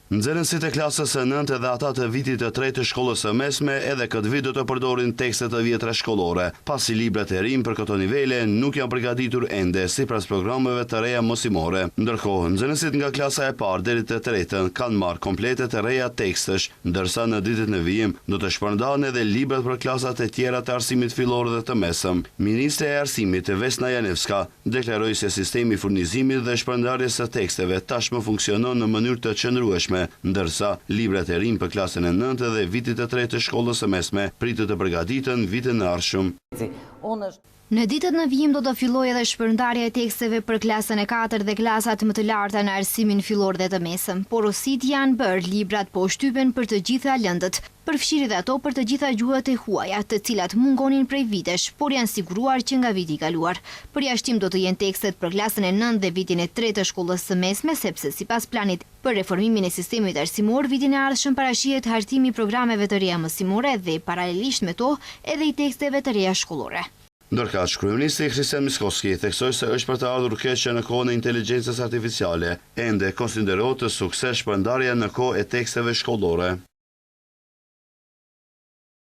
Nxënësit e klasës së 9 dhe ata të vitit të 3 të shkollës së mesme edhe këtë vit do të përdorin tekste të vjetra shkollore, pasi librat e rinj për këto nivele nuk janë përgatitur ende sipas programeve të reja mosimore. Ndërkohë, nxënësit nga klasa e parë deri të tretën kanë marrë komplete të reja tekstesh, ndërsa në ditët në vijim do të shpërndahen edhe librat për klasat e tjera të arsimit fillor dhe të mesëm. Ministre e Arsimit Vesna Janevska deklaroi se sistemi i furnizimit dhe shpërndarjes së teksteve tashmë funksionon në mënyrë të qëndrueshme, ndërsa librat e rinj për klasën e 9 dhe vitit të 3 të shkollës së mesme pritet të përgatiten vitin e ardhshëm. Në ditët në vijim do të fillojë edhe shpërndarja e teksteve për klasën e 4 dhe klasat më të larta në arsimin fillor dhe të mesëm. Porosit janë bërë librat po shtypen për të gjitha lëndët, përfshirë dhe ato për të gjitha gjuhët e huaja, të cilat mungonin prej vitesh, por janë siguruar që nga viti i kaluar. Përjashtim do të jenë tekstet për klasën e 9 dhe vitin e 3 të shkollës së mesme, sepse sipas planit për reformimin e sistemit arsimor, vitin e ardhshëm parashihet hartimi i programeve të reja mësimore dhe paralelisht me to edhe i teksteve të reja shkollore. Ndërkaq, kryeministri Kristian Miskovski theksoi se është për të ardhur keq që në kohën e inteligjencës artificiale ende konsiderohet të sukses shpërndarja në kohë e teksteve shkollore.